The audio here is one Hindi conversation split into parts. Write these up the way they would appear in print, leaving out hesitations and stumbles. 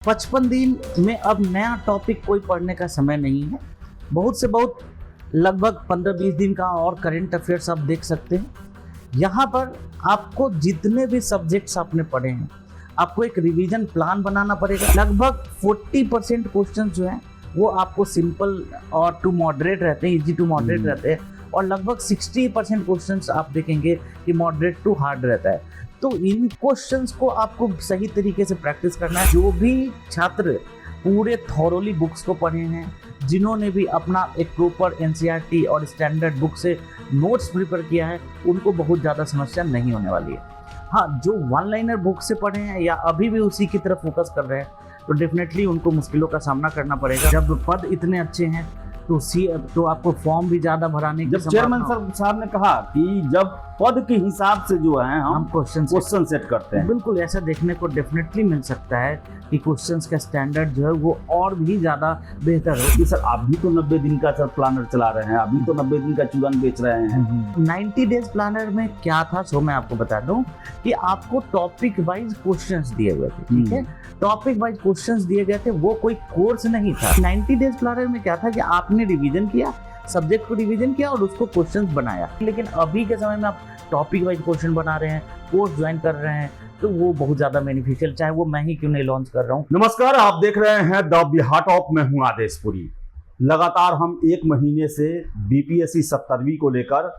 55 दिन में अब नया टॉपिक कोई पढ़ने का समय नहीं है। बहुत से बहुत लगभग 15-20 दिन का और करंट अफेयर्स आप देख सकते हैं। यहाँ पर आपको जितने भी सब्जेक्ट्स आपने पढ़े हैं, आपको एक रिवीजन प्लान बनाना पड़ेगा। लगभग 40% क्वेश्चन जो हैं वो आपको सिंपल और टू मॉडरेट रहते हैं, इजी टू मॉडरेट रहते हैं, और लगभग 60% क्वेश्चंस आप देखेंगे कि मॉडरेट टू हार्ड रहता है। तो इन क्वेश्चंस को आपको सही तरीके से प्रैक्टिस करना है। जो भी छात्र पूरे थॉरोली बुक्स को पढ़े हैं, जिन्होंने भी अपना एक प्रॉपर एनसीईआरटी और स्टैंडर्ड बुक से नोट्स प्रिपेयर किया है, उनको बहुत ज़्यादा समस्या नहीं होने वाली है। हाँ, जो वन लाइनर बुक से पढ़े हैं या अभी भी उसी की तरफ फोकस कर रहे हैं, तो डेफिनेटली उनको मुश्किलों का सामना करना पड़ेगा। जब पद इतने अच्छे हैं तो आपको फॉर्म भी ज़्यादा भराने की। जब चेयरमैन साहब ने कहा कि जब पद के हिसाब से जो है हम क्वेश्चन सेट करते हैं, बिल्कुल ऐसा देखने को डेफिनेटली मिल सकता है कि क्वेश्चंस का स्टैंडर्ड जो है वो और भी ज़्यादा बेहतर हो। कि सर आप भी तो 90 दिन का सर प्लानर चला रहे हैं, अभी तो 90 दिन का चूरन बेच रहे हैं। 90 डेज प्लानर में क्या था, सो मैं आपको बता दूं कि आपको टॉपिक वाइज क्वेश्चंस दिए हुए थे। ठीक है, टॉपिक वाइज क्वेश्चंस दिए गए थे, वो कोई कोर्स नहीं था। 90 डेज प्लानर में क्या था कि आपने रिवीजन किया, सब्जेक्ट को रिवीजन किया और उसको क्वेश्चंस बनाया। लेकिन अभी के समय में आप टॉपिक वाइज क्वेश्चन बना रहे हैं, कोर्स ज्वाइन कर रहे हैं, तो वो बहुत ज्यादा बेनिफिशियल, चाहे वो मैं ही क्यों नहीं लॉन्च कर रहा हूँ। नमस्कार, आप देख रहे हैं द बिहार टॉक में हूं आदेशपुरी। लगातार हम एक महीने से बीपीएससी 70वीं को लेकर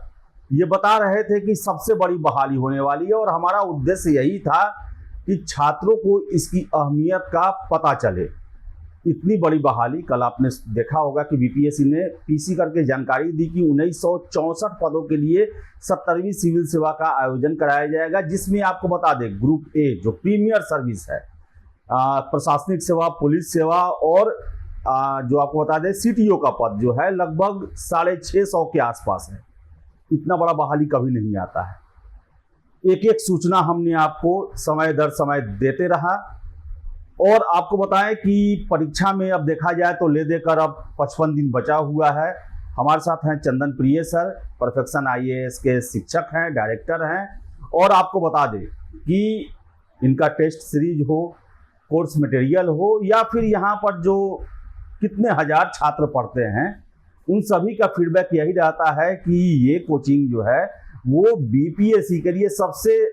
ये बता रहे थे कि सबसे बड़ी बहाली होने वाली है, और हमारा उद्देश्य यही था कि छात्रों को इसकी अहमियत का पता चले। इतनी बड़ी बहाली, कल आपने देखा होगा कि बीपीएससी ने पीसी करके जानकारी दी कि 1964 पदों के लिए 70वीं सिविल सेवा का आयोजन कराया जाएगा, जिसमें आपको बता दें ग्रुप ए जो प्रीमियर सर्विस है, प्रशासनिक सेवा, पुलिस सेवा, और जो आपको बता दें सीटीओ का पद जो है लगभग 650 के आसपास है। इतना बड़ा बहाली कभी नहीं आता है। एक एक सूचना हमने आपको समय दर समय देते रहा, और आपको बताएं कि परीक्षा में अब देखा जाए तो ले देकर अब 55 दिन बचा हुआ है। हमारे साथ हैं चंदन प्रिय सर, परफेक्शन आईएएस के शिक्षक हैं, डायरेक्टर हैं, और आपको बता दें कि इनका टेस्ट सीरीज हो, कोर्स मटेरियल हो, या फिर यहाँ पर जो कितने हजार छात्र पढ़ते हैं, उन सभी का फीडबैक यही रहता है कि ये कोचिंग जो है वो बीपीएससी के लिए सबसे,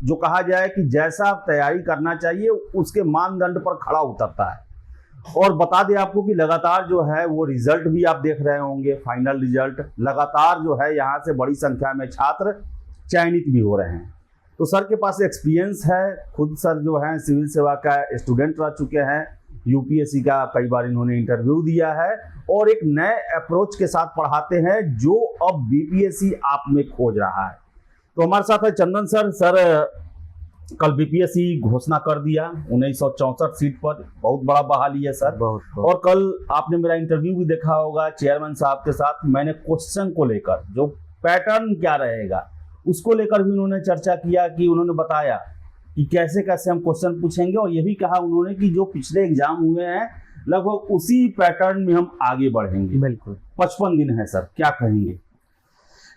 जो कहा जाए कि जैसा तैयारी करना चाहिए उसके मानदंड पर खड़ा उतरता है। और बता दें आपको कि लगातार जो है वो रिजल्ट भी आप देख रहे होंगे, फाइनल रिजल्ट लगातार जो है यहाँ से बड़ी संख्या में छात्र चयनित भी हो रहे हैं। तो सर के पास एक्सपीरियंस है, खुद सर जो है सिविल सेवा का स्टूडेंट रह चुके हैं, यूपीएससी का कई बार इन्होंने इंटरव्यू दिया है, और एक नए अप्रोच के साथ पढ़ाते हैं जो अब बीपीएससी आप में खोज रहा है। तो हमारे साथ है चंदन सर। सर, कल बीपीएससी घोषणा कर दिया 1964 सीट पर, बहुत बड़ा बहाली है सर। बहुत। और कल आपने मेरा इंटरव्यू भी देखा होगा चेयरमैन साहब के साथ। मैंने क्वेश्चन को लेकर, जो पैटर्न क्या रहेगा उसको लेकर भी उन्होंने चर्चा किया, कि उन्होंने बताया कि कैसे कैसे हम क्वेश्चन पूछेंगे, और ये भी कहा उन्होंने कि जो पिछले एग्जाम हुए हैं लगभग उसी पैटर्न में हम आगे बढ़ेंगे। बिल्कुल। 55 दिन है सर, क्या कहेंगे?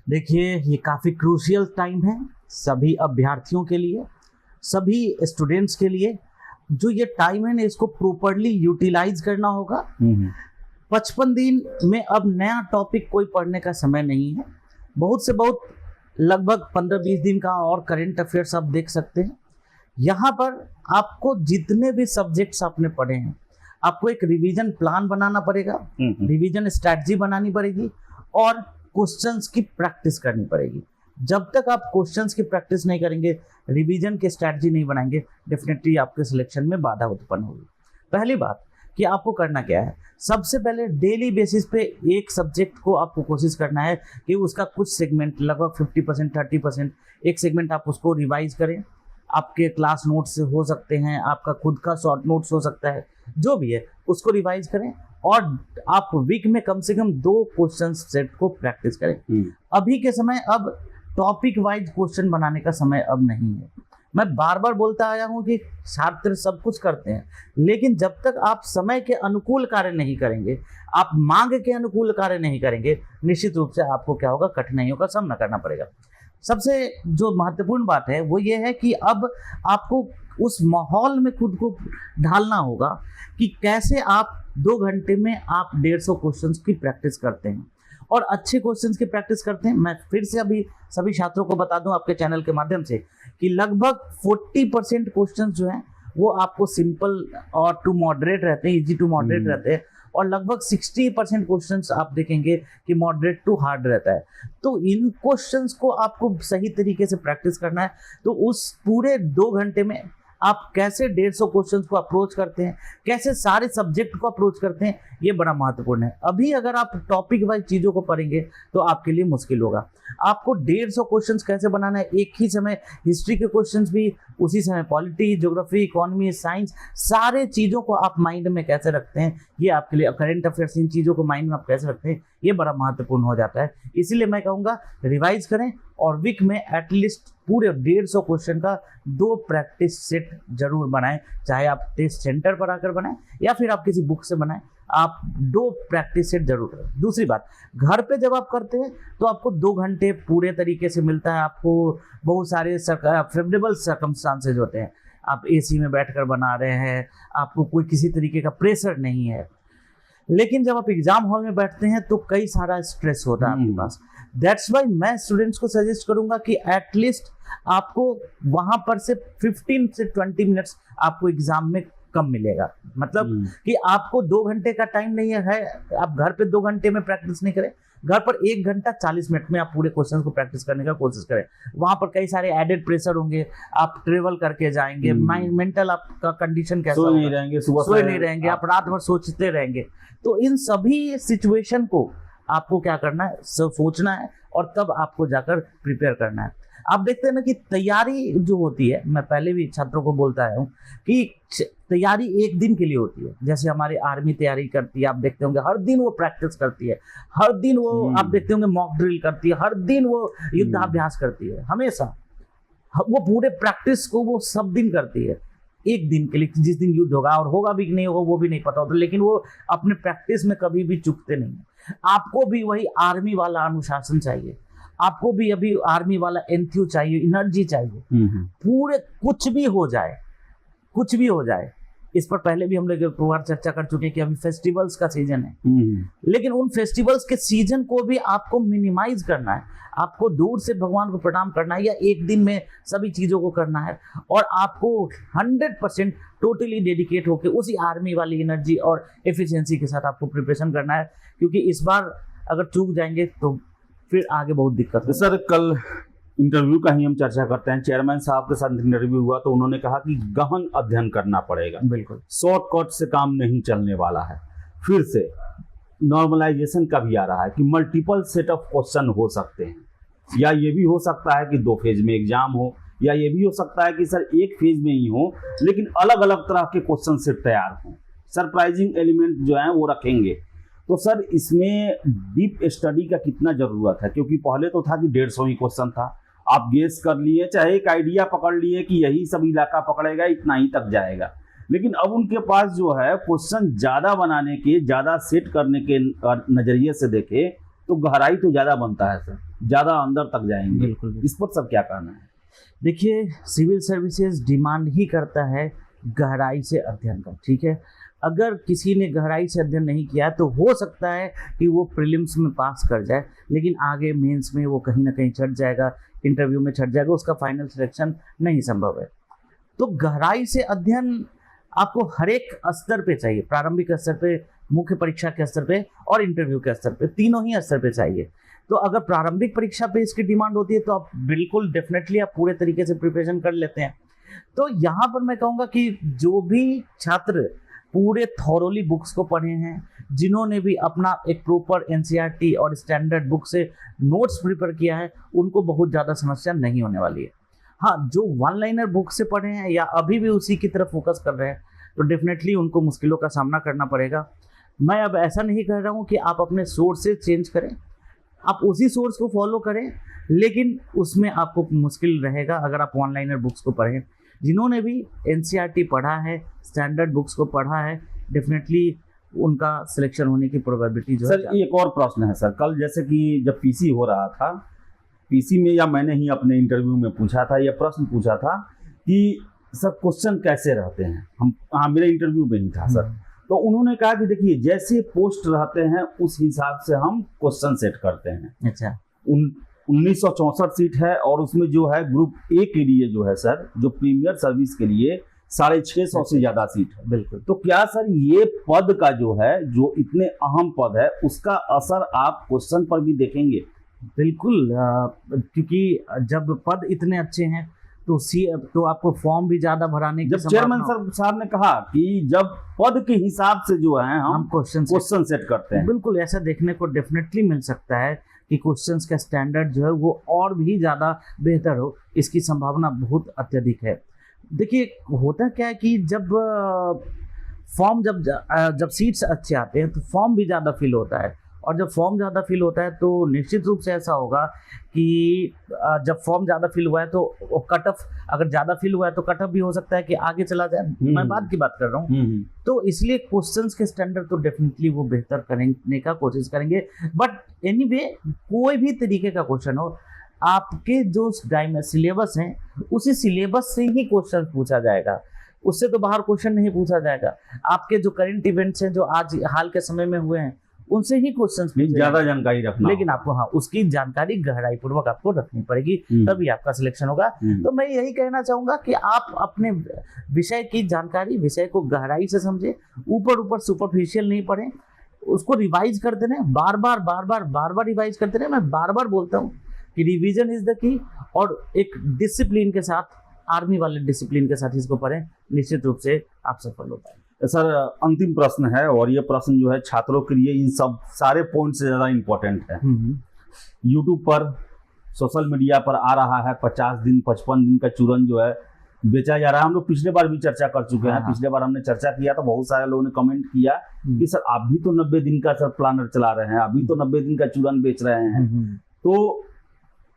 देखिए, ये काफ़ी क्रूशियल टाइम है सभी अभ्यर्थियों के लिए, सभी स्टूडेंट्स के लिए। जो ये टाइम है ना, इसको प्रॉपरली यूटिलाइज करना होगा। 55 दिन में अब नया टॉपिक कोई पढ़ने का समय नहीं है। बहुत से बहुत लगभग 15-20 दिन का और करंट अफेयर्स आप देख सकते हैं। यहाँ पर आपको जितने भी सब्जेक्ट्स आपने पढ़े हैं, आपको एक रिवीजन प्लान बनाना पड़ेगा, रिवीजन स्ट्रैटेजी बनानी पड़ेगी, और क्वेश्चंस की प्रैक्टिस करनी पड़ेगी। जब तक आप क्वेश्चंस की प्रैक्टिस नहीं करेंगे, रिवीजन की स्ट्रैटेजी नहीं बनाएंगे, डेफिनेटली आपके सिलेक्शन में बाधा उत्पन्न होगी। पहली बात कि आपको करना क्या है, सबसे पहले डेली बेसिस पे एक सब्जेक्ट को आपको कोशिश करना है कि उसका कुछ सेगमेंट, लगभग 50% 30% एक सेगमेंट आप उसको रिवाइज करें। आपके क्लास नोट्स हो सकते हैं, आपका खुद का शॉर्ट नोट्स हो सकता है, जो भी है उसको रिवाइज करें, और आप वीक में कम से कम 2 क्वेश्चन सेट को प्रैक्टिस करें। अभी के समय अब टॉपिक वाइज क्वेश्चन बनाने का समय अब नहीं है। मैं बार बार बोलता आया हूँ कि छात्र सब कुछ करते हैं, लेकिन जब तक आप समय के अनुकूल कार्य नहीं करेंगे, आप मांग के अनुकूल कार्य नहीं करेंगे, निश्चित रूप से आपको क्या होगा, कठिनाइयों का सामना करना पड़ेगा। सबसे जो महत्वपूर्ण बात है वो ये है कि अब आपको उस माहौल में खुद को ढालना होगा कि कैसे आप 2 घंटे में आप 150 क्वेश्चंस की प्रैक्टिस करते हैं और अच्छे क्वेश्चंस की प्रैक्टिस करते हैं। मैं फिर से अभी सभी छात्रों को बता दूं आपके चैनल के माध्यम से कि लगभग 40% क्वेश्चंस जो हैं वो आपको सिंपल और टू मॉडरेट रहते हैं, इजी टू मॉडरेट रहते हैं, और लगभग 60% क्वेश्चंस आप देखेंगे कि मॉडरेट टू हार्ड रहता है। तो इन क्वेश्चंस को आपको सही तरीके से प्रैक्टिस करना है। तो उस पूरे 2 घंटे में आप कैसे 150 क्वेश्चंस को अप्रोच करते हैं, कैसे सारे सब्जेक्ट को अप्रोच करते हैं, ये बड़ा महत्वपूर्ण है। अभी अगर आप टॉपिक वाइज चीज़ों को पढ़ेंगे तो आपके लिए मुश्किल होगा। आपको 150 क्वेश्चंस कैसे बनाना है, एक ही समय हिस्ट्री के क्वेश्चंस भी, उसी समय पॉलिटी, ज्योग्राफी, इकोनॉमी, साइंस, सारे चीज़ों को आप माइंड में कैसे रखते हैं, ये आपके लिए, करंट अफेयर्स, इन चीज़ों को माइंड में आप कैसे रखते हैं, ये बड़ा महत्वपूर्ण हो जाता है। इसीलिए मैं कहूँगा रिवाइज करें और वीक में एटलीस्ट पूरे 150 क्वेश्चन का 2 प्रैक्टिस सेट जरूर बनाएं, चाहे आप टेस्ट सेंटर पर आकर बनाएं या फिर आप किसी बुक से बनाएं, आप 2 प्रैक्टिस सेट जरूर करें। दूसरी बात, घर पे जब आप करते हैं तो आपको 2 घंटे पूरे तरीके से मिलता है, आपको बहुत सारे फेवरेबल सर्कमस्टांसेज होते हैं, आप एसी में बैठकर बना रहे हैं, आपको कोई किसी तरीके का प्रेशर नहीं है। लेकिन जब आप एग्जाम हॉल में बैठते हैं तो कई सारा स्ट्रेस होता है आपके पास। दैट्स वाई मैं स्टूडेंट्स को सजेस्ट करूंगा कि एटलीस्ट आपको वहां पर से 15 से 20 मिनट्स आपको एग्जाम में कम मिलेगा। मतलब कि आपको 2 घंटे का टाइम नहीं है, आप घर पे 2 घंटे में प्रैक्टिस नहीं करें, घर पर 1 घंटा 40 मिनट में आप पूरे क्वेश्चन को प्रैक्टिस करने का कोशिश करें। वहां पर कई सारे एडेड प्रेशर होंगे, आप ट्रेवल करके जाएंगे, मेंटल आपका कंडीशन कैसा होगा, नहीं रहेंगे, सुबह सोए नहीं रहेंगे, आप रात भर सोचते रहेंगे। तो इन सभी सिचुएशन को आपको क्या करना है, सोचना है और तब आपको जाकर प्रिपेयर करना है। आप देखते हैं ना कि तैयारी जो होती है, मैं पहले भी छात्रों को बोलता आया हूँ कि तैयारी 1 दिन के लिए होती है। जैसे हमारी आर्मी तैयारी करती है, आप देखते होंगे हर दिन वो प्रैक्टिस करती है, हर दिन वो आप देखते होंगे मॉक ड्रिल करती है, हर दिन वो युद्धाभ्यास करती है, हमेशा वो पूरे प्रैक्टिस को वो सब दिन करती है। 1 दिन के लिए, जिस दिन युद्ध होगा, और होगा भी कि नहीं होगा वो भी नहीं पता होता, लेकिन वो अपने प्रैक्टिस में कभी भी चूकते नहीं। आपको भी वही आर्मी वाला अनुशासन चाहिए, आपको भी अभी आर्मी वाला एंथ्यू चाहिए, एनर्जी चाहिए। पूरे कुछ भी हो जाए, कुछ भी हो जाए, इस पर पहले भी हम लोग एक बार चर्चा कर चुके हैं कि अभी फेस्टिवल्स का सीजन है, लेकिन उन फेस्टिवल्स के सीजन को भी आपको मिनिमाइज करना है। आपको दूर से भगवान को प्रणाम करना है या 1 दिन में सभी चीज़ों को करना है, और आपको 100% टोटली डेडिकेट होकर उसी आर्मी वाली एनर्जी और एफिशिएंसी के साथ आपको प्रिपरेशन करना है, क्योंकि इस बार अगर चूक जाएंगे तो फिर आगे बहुत दिक्कत है। सर, कल इंटरव्यू का ही हम चर्चा करते हैं, चेयरमैन साहब के साथ इंटरव्यू हुआ तो उन्होंने कहा कि गहन अध्ययन करना पड़ेगा, बिल्कुल शॉर्टकट से काम नहीं चलने वाला है। फिर से नॉर्मलाइजेशन का भी आ रहा है कि मल्टीपल सेट ऑफ क्वेश्चन हो सकते हैं, या ये भी हो सकता है कि 2 फेज में एग्जाम हो, या ये भी हो सकता है कि सर 1 फेज में ही हो लेकिन अलग अलग तरह के क्वेश्चन सेट तैयार हों, सरप्राइजिंग एलिमेंट जो है वो रखेंगे। तो सर इसमें डीप स्टडी का कितना ज़रूरत है, क्योंकि पहले तो था कि 150 ही क्वेश्चन था, आप गेस कर लिए, चाहे एक आइडिया पकड़ लिए कि यही सब इलाका पकड़ेगा, इतना ही तक जाएगा, लेकिन अब उनके पास जो है क्वेश्चन ज़्यादा बनाने के, ज़्यादा सेट करने के नज़रिए से देखे तो गहराई तो ज़्यादा बनता है सर, ज़्यादा अंदर तक जाएंगे। बिल्कुल। इस पर सब क्या कहना है? देखिए, सिविल सर्विसेज डिमांड ही करता है गहराई से अध्ययन का, ठीक है। अगर किसी ने गहराई से अध्ययन नहीं किया तो हो सकता है कि वो प्रीलिम्स में पास कर जाए, लेकिन आगे मेंस में वो कहीं ना कहीं छट जाएगा, इंटरव्यू में छट जाएगा, उसका फाइनल सिलेक्शन नहीं संभव है। तो गहराई से अध्ययन आपको हर एक स्तर पे चाहिए, प्रारंभिक स्तर पे, मुख्य परीक्षा के स्तर पे और इंटरव्यू के स्तर पे, तीनों ही स्तर पे चाहिए। तो अगर प्रारंभिक परीक्षा पे इसकी डिमांड होती है तो आप बिल्कुल डेफिनेटली आप पूरे तरीके से प्रिपरेशन कर लेते हैं। तो यहाँ पर मैं कहूँगा कि जो भी छात्र पूरे थॉरोली बुक्स को पढ़े हैं, जिन्होंने भी अपना एक प्रॉपर एनसीईआरटी और स्टैंडर्ड बुक से नोट्स प्रिपेयर किया है, उनको बहुत ज़्यादा समस्या नहीं होने वाली है। हाँ, जो 1 लाइनर बुक से पढ़े हैं या अभी भी उसी की तरफ फोकस कर रहे हैं तो डेफिनेटली उनको मुश्किलों का सामना करना पड़ेगा। मैं अब ऐसा नहीं कह रहा हूँ कि आप अपने सोर्सेज चेंज करें, आप उसी सोर्स को फॉलो करें, लेकिन उसमें आपको मुश्किल रहेगा अगर आप 1 लाइनर बुक्स को पढ़ें। जिन्होंने भी एनसीईआरटी पढ़ा है, स्टैंडर्ड बुक्स को पढ़ा है, डेफिनेटली उनका सिलेक्शन होने की प्रोबेबिलिटी जो है। सर एक और प्रश्न है सर, कल जैसे कि जब पीसी हो रहा था, पीसी में या मैंने ही अपने इंटरव्यू में पूछा था, यह प्रश्न पूछा था कि सर क्वेश्चन कैसे रहते हैं, हम हाँ मेरे इंटरव्यू में ही था सर, तो उन्होंने कहा कि देखिए जैसे पोस्ट रहते हैं उस हिसाब से हम क्वेश्चन सेट करते हैं। अच्छा। 1964 सीट है और उसमें जो है ग्रुप ए के लिए जो है सर, जो प्रीमियर सर्विस के लिए 650 से ज्यादा सीट है। बिल्कुल। तो क्या सर ये पद का जो है, जो इतने अहम पद है, उसका असर आप क्वेश्चन पर भी देखेंगे? बिल्कुल, क्योंकि जब पद इतने अच्छे हैं तो आपको फॉर्म भी ज्यादा भराने की जब चेयरमैन सर साहब ने कहा कि जब पद के हिसाब से जो है हम क्वेश्चन सेट करते हैं, बिल्कुल ऐसा देखने को डेफिनेटली मिल सकता है कि क्वेश्चंस का स्टैंडर्ड जो है वो और भी ज़्यादा बेहतर हो, इसकी संभावना बहुत अत्यधिक है। देखिए होता क्या है कि फॉर्म जब सीट्स अच्छे आते हैं तो फॉर्म भी ज़्यादा फिल होता है, और जब फॉर्म ज़्यादा फिल होता है तो निश्चित रूप से ऐसा होगा कि जब फॉर्म ज़्यादा फिल हुआ है तो कट ऑफ अगर ज़्यादा फिल हुआ है तो कट ऑफ भी हो सकता है कि आगे चला जाए। मैं बाद की बात कर रहा हूँ। तो इसलिए क्वेश्चंस के स्टैंडर्ड तो डेफिनेटली वो बेहतर करने का कोशिश करेंगे। बट एनीवे कोई भी तरीके का क्वेश्चन हो, आपके जो सिलेबस हैं उसी सिलेबस से ही क्वेश्चन पूछा जाएगा, उससे तो बाहर क्वेश्चन नहीं पूछा जाएगा। आपके जो करंट इवेंट्स हैं जो आज हाल के समय में हुए हैं उनसे ही क्वेश्चंस ज्यादा जानकारी रखना, लेकिन आपको हाँ उसकी जानकारी गहराई पूर्वक आपको रखनी पड़ेगी, तभी आपका सिलेक्शन होगा। तो मैं यही कहना चाहूंगा कि आप अपने विषय की जानकारी, विषय को गहराई से समझे, ऊपर सुपरफिशियल नहीं पढ़े, उसको रिवाइज करते रहे, बार बार रिवाइज करते रहे। मैं बार बार बोलता हूँ कि रिवीजन इज द की, और एक डिसिप्लिन के साथ, आर्मी वाले डिसिप्लिन के साथ इसको पढ़ें, निश्चित रूप से आप सफल हो पाएंगे। सर अंतिम प्रश्न है, और ये प्रश्न जो है छात्रों के लिए इन सब सारे पॉइंट से ज़्यादा इम्पोर्टेंट है। यूट्यूब पर, सोशल मीडिया पर आ रहा है 50 दिन 55 दिन का चूरन जो है बेचा जा रहा है। हम लोग पिछले बार भी चर्चा कर चुके हैं। पिछले बार हमने चर्चा किया तो बहुत सारे लोगों ने कमेंट किया कि सर आप भी तो 90 दिन का सर प्लानर चला रहे हैं, अभी तो 90 दिन का चूरन बेच रहे हैं। तो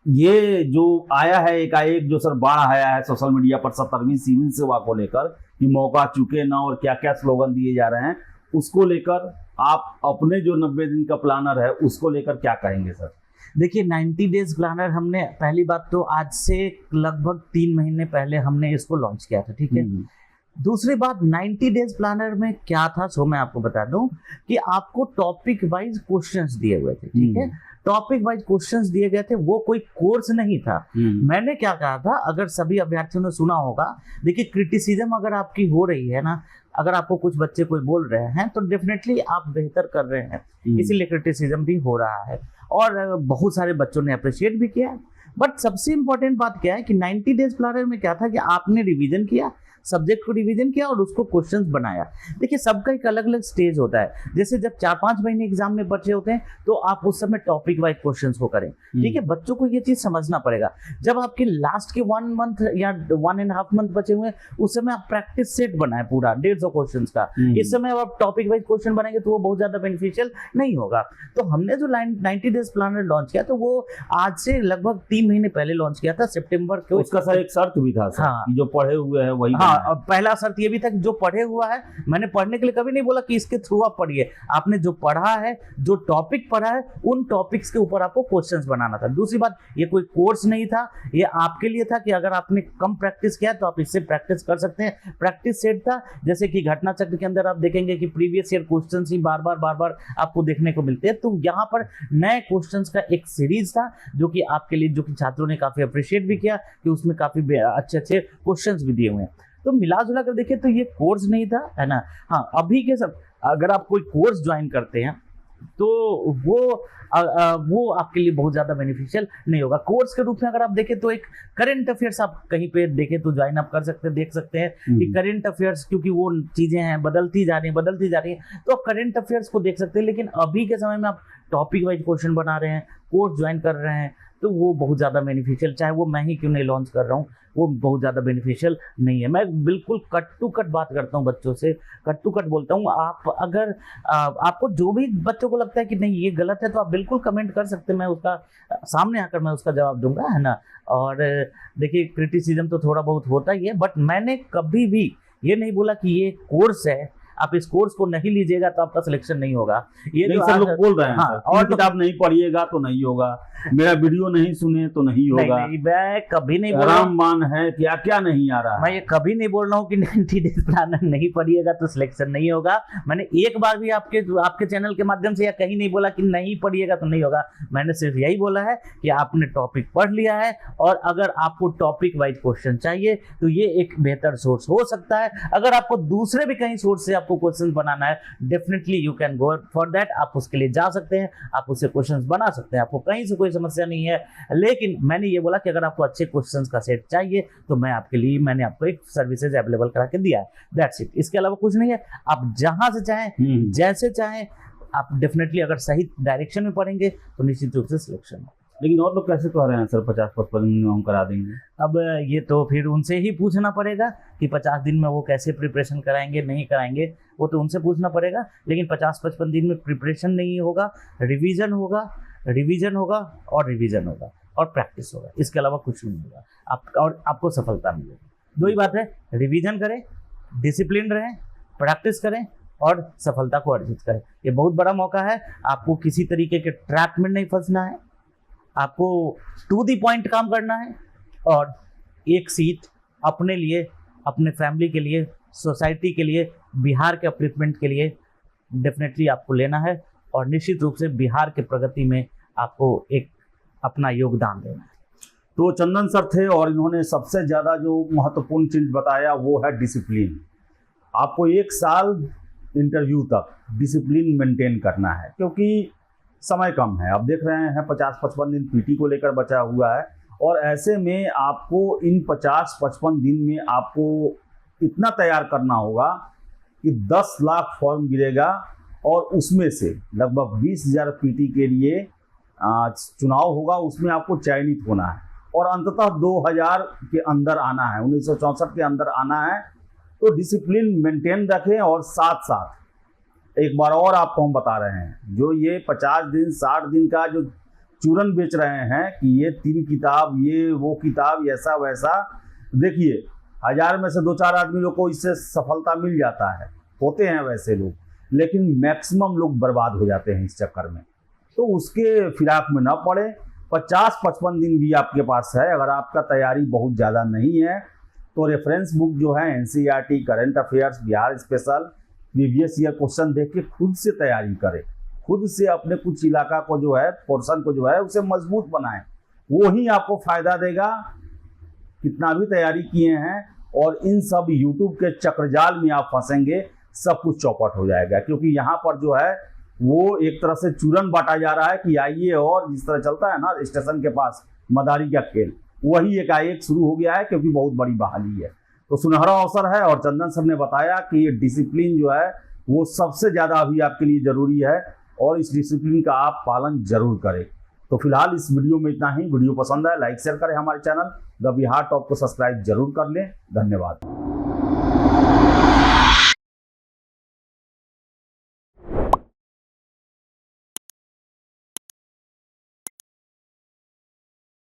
ये जो आया है एकाएक, जो सर बाढ़ आया है सोशल मीडिया पर 17वीं सिविल सेवा को लेकर कि मौका चुके ना, और क्या क्या स्लोगन दिए जा रहे हैं, उसको लेकर आप अपने जो 90 दिन का प्लानर है उसको लेकर क्या कहेंगे सर? देखिए 90 डेज प्लानर हमने, पहली बात तो आज से लगभग 3 महीने पहले हमने इसको लॉन्च किया था, ठीक है। दूसरी बात 90 डेज प्लानर में क्या था सो मैं आपको बता दूं कि आपको टॉपिक वाइज क्वेश्चंस दिए हुए थे, ठीक है। टॉपिक वाइज क्वेश्चंस दिए गए थे, वो कोई कोर्स नहीं था। मैंने क्या कहा था, अगर सभी अभ्यर्थियों ने सुना होगा, देखिए क्रिटिसिज्म अगर आपकी हो रही है ना, अगर आपको कुछ बच्चे कोई बोल रहे हैं तो डेफिनेटली आप बेहतर कर रहे हैं, इसीलिए क्रिटिसिज्म भी हो रहा है, और बहुत सारे बच्चों ने अप्रिशिएट भी किया। बट सबसे इंपॉर्टेंट बात क्या है कि 90 डेज प्लानर में क्या था कि आपने रिवीजन किया, सब्जेक्ट को रिवीजन किया और उसको क्वेश्चंस बनाया। देखिए सबका एक अलग अलग स्टेज होता है। जैसे जब 4-5 महीने एग्जाम में बचे होते हैं तो आप उस समय टॉपिक वाइज क्वेश्चंस को करें, ठीक है। बच्चों को ये चीज समझना पड़ेगा। जब आपके लास्ट के 1 मंथ या 1.5 मंथ बचे हुए हैं, उस समय आप प्रैक्टिस सेट बनाए पूरा 150 क्वेश्चंस का। इस समय आप टॉपिक वाइज क्वेश्चन बनाएंगे तो वो बहुत ज्यादा बेनिफिशियल नहीं होगा। तो हमने जो 90 डेज प्लानर लॉन्च किया तो वो आज से लगभग 3 महीने पहले लॉन्च किया था, सितंबर के। उसका सर एक शर्त भी था सर, जो पढ़े हुए हैं वही। पहला शर्त ये भी था कि जो पढ़े हुआ है, मैंने पढ़ने के लिए कभी नहीं बोला कि इसके थ्रू आप पढ़िए, आपने जो पढ़ा है, जो टॉपिक पढ़ा है, उन टॉपिक्स के ऊपर आपको क्वेश्चंस बनाना था। दूसरी बात, ये कोई कोर्स नहीं था, ये आपके लिए था कि अगर आपने कम प्रैक्टिस किया तो आप इससे प्रैक्टिस कर सकते हैं। प्रैक्टिस सेट था, जैसे कि घटना चक्र के अंदर आप देखेंगे कि प्रीवियस ईयर क्वेश्चन ही बार बार आपको देखने को मिलते हैं। तो यहाँ पर नए क्वेश्चन का एक सीरीज था जो कि आपके लिए, जो कि छात्रों ने काफी अप्रिशिएट भी किया कि उसमें काफी अच्छे क्वेश्चन भी दिए हुए हैं। तो मिला जुला कर देखिए तो ये कोर्स नहीं था, है ना। हाँ, अभी के सब अगर आप कोई कोर्स ज्वाइन करते हैं तो वो आपके लिए बहुत ज़्यादा बेनिफिशियल नहीं होगा। कोर्स के रूप में अगर आप देखें तो एक करंट अफेयर्स आप कहीं पे देखें तो ज्वाइन आप कर सकते हैं, देख सकते हैं कि करंट अफेयर्स, क्योंकि वो चीज़ें हैं बदलती जा रही हैं, तो आप करंट अफेयर्स को देख सकते हैं। लेकिन अभी के समय में आप टॉपिक वाइज क्वेश्चन बना रहे हैं, कोर्स ज्वाइन कर रहे हैं, तो वो बहुत ज़्यादा बेनिफिशियल, चाहे वो मैं ही क्यों नहीं लॉन्च कर रहा हूँ, वो बहुत ज़्यादा बेनिफिशियल नहीं है। मैं बिल्कुल कट टू कट बात करता हूँ बच्चों से, कट टू कट बोलता हूँ। आप अगर आपको जो भी बच्चों को लगता है कि नहीं ये गलत है तो आप बिल्कुल कमेंट कर सकते हैं, मैं उसका सामने आकर मैं उसका जवाब दूंगा, है ना। और देखिए क्रिटिसिज्म तो थोड़ा बहुत होता ही है, बट मैंने कभी भी ये नहीं बोला कि ये कोर्स है आप इस कोर्स को नहीं लीजिएगा तो आपका सिलेक्शन नहीं होगा। ये नहीं जो सब लोग बोल रहे हैं हाँ, सर, और किताब नहीं पढ़िएगा तो नहीं होगा, मेरा वीडियो नहीं सुने तो नहीं होगा, नहीं, मैं कभी नहीं बोल रहा हूँ, रामबाण है क्या क्या नहीं आ रहा मैं है। ये कभी नहीं बोल रहा हूँ कि 90 डेज प्लानर नहीं पढ़िएगा तो सिलेक्शन नहीं होगा। मैंने एक बार भी आपके चैनल के माध्यम से या कहीं नहीं बोला कि नहीं पढ़िएगा तो नहीं होगा। मैंने सिर्फ यही बोला है कि आपने टॉपिक पढ़ लिया है और अगर आपको टॉपिक वाइज क्वेश्चन चाहिए तो ये एक बेहतर सोर्स हो सकता है। अगर आपको दूसरे भी कहीं सोर्स से आपको क्वेश्चन बनाना है, definitely you can go for that, आप उसके लिए जा सकते हैं, आप उससे क्वेश्चन बना सकते हैं, आपको कहीं से कोई समस्या नहीं है। लेकिन मैंने ये बोला कि अगर आपको अच्छे क्वेश्चन का सेट चाहिए तो मैंने आपको एक सर्विसेज अवेलेबल करा के दिया है, दैट्स इट। इसके अलावा कुछ नहीं है। आप जहां से चाहें जैसे चाहें आप डेफिनेटली अगर सही डायरेक्शन में पढ़ेंगे तो निश्चित रूप से सिलेक्शन हो। लेकिन और लोग कैसे कह रहे हैं सर 50-55 दिन में हम करा देंगे? अब ये तो फिर उनसे ही पूछना पड़ेगा कि 50 दिन में वो कैसे प्रिपरेशन कराएंगे नहीं कराएंगे, वो तो उनसे पूछना पड़ेगा। लेकिन 50-55 दिन में प्रिपरेशन नहीं होगा, रिवीजन होगा और प्रैक्टिस होगा, इसके अलावा कुछ नहीं होगा। और आपको सफलता मिलेगी। दो ही बात है, रिवीजन करें, डिसिप्लिन रहें, प्रैक्टिस करें और सफलता को अर्जित करें। ये बहुत बड़ा मौका है, आपको किसी तरीके के ट्रैप में नहीं फंसना है, आपको टू दी पॉइंट काम करना है और एक सीट अपने लिए, अपने फैमिली के लिए, सोसाइटी के लिए, बिहार के अपलिफ्टमेंट के लिए डेफिनेटली आपको लेना है और निश्चित रूप से बिहार के प्रगति में आपको एक अपना योगदान देना है। तो चंदन सर थे और इन्होंने सबसे ज़्यादा जो महत्वपूर्ण चीज़ बताया वो है डिसिप्लिन। आपको 1 साल इंटरव्यू तक डिसिप्लिन मेंटेन करना है क्योंकि समय कम है। अब देख रहे हैं 50-55 दिन पीटी को लेकर बचा हुआ है और ऐसे में आपको इन 50-55 दिन में आपको इतना तैयार करना होगा कि 10 लाख फॉर्म गिरेगा और उसमें से लगभग 20,000 पीटी के लिए चुनाव होगा, उसमें आपको चयनित होना है और अंततः 2000 के अंदर आना है, 1964 के अंदर आना है। तो डिसिप्लिन मेंटेन रखें और साथ साथ एक बार और आपको हम बता रहे हैं, जो ये 50 दिन 60 दिन का जो चूरन बेच रहे हैं कि ये 3 किताब, ये वो किताब, ऐसा वैसा, देखिए 1000 में से 2-4 आदमी लोग को इससे सफलता मिल जाता है, होते हैं वैसे लोग, लेकिन मैक्सिमम लोग बर्बाद हो जाते हैं इस चक्कर में। तो उसके फिराक में ना पड़े। 50-55 दिन भी आपके पास है। अगर आपका तैयारी बहुत ज़्यादा नहीं है तो रेफरेंस बुक जो है NCERT, current affairs, Bihar special, previous year question देख के खुद से तैयारी करें, खुद से अपने कुछ इलाका को जो है, पोर्शन को जो है उसे मजबूत बनाएं, वो ही आपको फायदा देगा। कितना भी तैयारी किए हैं और इन सब यूट्यूब के चक्रजाल में आप फंसेंगे, सब कुछ चौपट हो जाएगा। क्योंकि यहाँ पर जो है वो एक तरह से चूरन बांटा जा रहा है कि आइए, और जिस तरह चलता है ना स्टेशन के पास मदारी का खेल, वही एकाएक शुरू हो गया है क्योंकि बहुत बड़ी बहाली है। तो सुनहरा अवसर है और चंदन सर ने बताया कि ये डिसिप्लिन जो है वो सबसे ज़्यादा अभी आपके लिए ज़रूरी है और इस डिसिप्लिन का आप पालन जरूर करें। तो फिलहाल इस वीडियो में इतना ही। वीडियो पसंद आए लाइक शेयर करें, हमारे चैनल द बिहार टॉप को सब्सक्राइब जरूर कर लें। धन्यवाद।